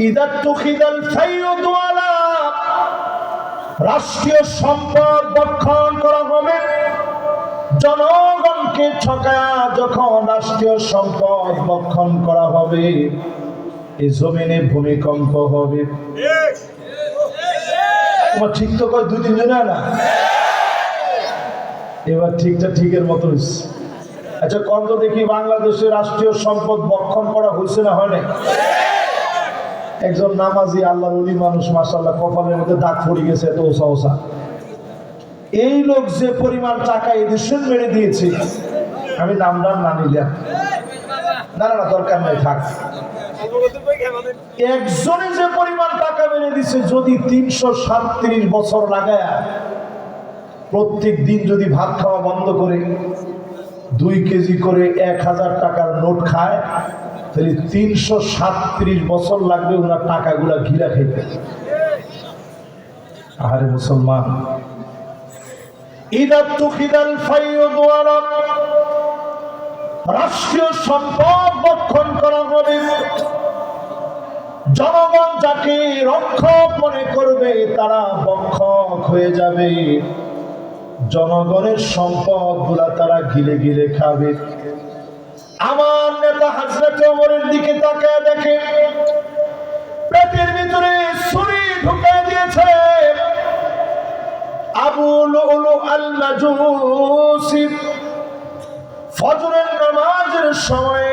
ইদা তুখিদাল ফাইয়ুদু আলা, রাষ্ট্রীয় সম্পদ ভক্ষণ করা হবে। জনগণকে ঠকায়া যখন রাষ্ট্রীয় সম্পদ ভক্ষণ করা হবে, এই জমিনে ভূমিকম্প হবে। তোমার ঠিক তো কয় দুই তিনজন না, এবার ঠিকটা ঠিকের মতো হয়েছে। আচ্ছা কত দেখি বাংলাদেশের রাষ্ট্রীয় সম্পদ ভক্ষণ করা হয়েছে না হয় না? একজন নামাজি আল্লাহর ওলি মানুষ, মাশাআল্লাহ, কপালের মধ্যে দাগ পড়ে গেছে এত ওসা ওসা। এই লোক যে পরিমাণ টাকা এডিশন মেরে দিয়েছে, আমি নামদার না নিলাম, না না দরকার নাই, থাক। একজনে যে পরিমাণ টাকা মেরে দিছে, যদি ৩৩৭ বছর লাগায় প্রত্যেক দিন যদি ভাত খাওয়া বন্ধ করে 2 কেজি করে 1000 টাকার নোট খায়, তাহলে ৩৩৭ বছর লাগবে ওনার টাকাগুলা ঘিরা খেতে। আরে মুসলমান, ইদা তুখিদাল ফাইয়ুদু আলা, রাষ্ট্রীয় সম্পদ ভক্ষণ করা হবে। জনগণ যাকে রক্ষক মনে করবে তারা ভক্ষক হয়ে যাবে। জনগণের সম্পদ গুলা তারা গিলে গিলে খাবে। আমার নেতা হযরত ওমরের দিকে তাকায় দেখে পেটের ভিতরে ছুরি ঢুকিয়ে দিয়েছে আবু লুলু আল মাজুসি। ফজরের নামাজের সময়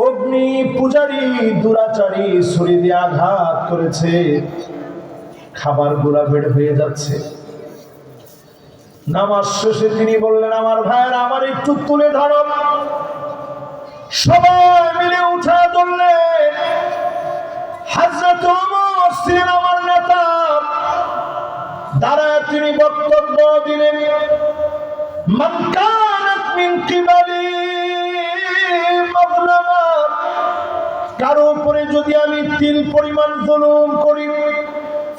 অগ্নি পূজারী দুরাচারী ছুরি দিয়ে আঘাত করেছে, খাবার গুলা বের হয়ে যাচ্ছে। নামাজ শেষে তিনি বললেন, আমার ভাইয়েরা আমার একটু তুলে ধরো। সবাই মিলে উঠে ধরলেন। হযরত ওমর ছিলেন আমার নেতা, দাঁড়ায় তিনি বক্তব্য দিলেন, মান কানাত মিন কিবালি মাযলামা, কারো উপরে যদি আমি তিল পরিমাণ জুলুম করি,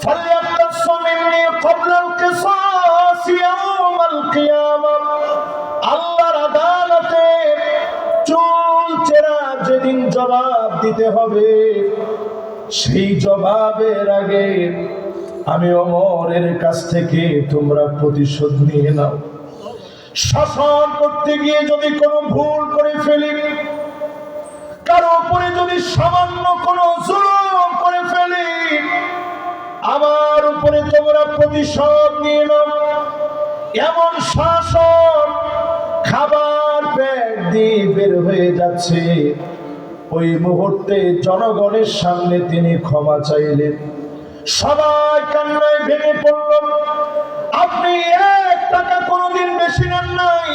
ফালইয়াকতাসু মিন্নি ক্বাবলা আল কিসাস ইয়াউমাল কিয়ামাহ, আল্লাহর আদালতে চুল চেরা যেদিন জবাব দিতে হবে, সেই জবাবের আগে আমি ওমরের কাছ থেকে তোমরা প্রতিশোধ নিয়ে নাও। শাসন করতে গিয়ে যদি কোনো ভুল করে ফেলি, কারো উপরে যদি সামান্য কোনো জুলুম করে ফেলি, আমার উপরে তোমরা প্রতিশোধ নিয়ে নাও। এমন শাসন, খাবার পেট দিয়ে বের হয়ে যাচ্ছে, ওই মুহূর্তে জনগণের সামনে তিনি ক্ষমা চাইলেন। সবাই কান্নায় ভেঙে পড়ল। আপনি 1 টাকা কোনোদিন বেশি নেন নাই,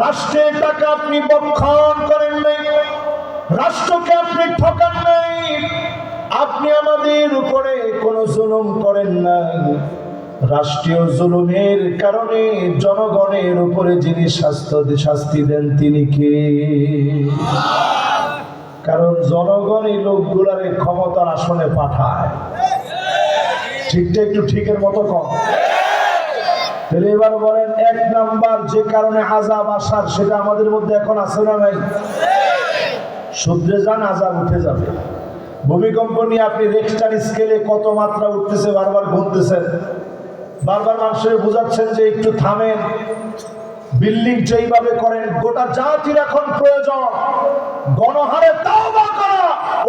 রাষ্ট্রের টাকা আপনি ভক্ষণ করেন নাই, রাষ্ট্রকে আপনি ঠকান নাই, আপনি আমাদের উপরে কোনো জুলুম করেন নাই। রাষ্ট্রীয় জুলুমের কারণে জনগণের উপরে যিনি শাস্তি দেন তিনি কে? কারণ জনগণ এই লোকগুলারে ক্ষমতার আসনে পাঠায়। ঠিকটা একটু ঠিকের মতো কম। তাহলে এবার বলেন, 1 নাম্বার যে কারণে আযাব আসার, সেটা আমাদের মধ্যে এখন আছে না নাই? শুধরে যান, আযাব উঠে যাবে। ভূমিকম্প নিয়ে আপনি রিখটার স্কেলে কত মাত্রা উঠতেছে বারবার গুনতেছেন, বারবার মানুষের বোঝাচ্ছেন যে একটু থামেন, বিল্ডিং যেইভাবে করেন। গোটা জাতির এখন প্রয়োজন গণহারে তাওবা করা,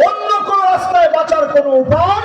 অন্য কোন রাস্তায় বাঁচার কোনো উপায়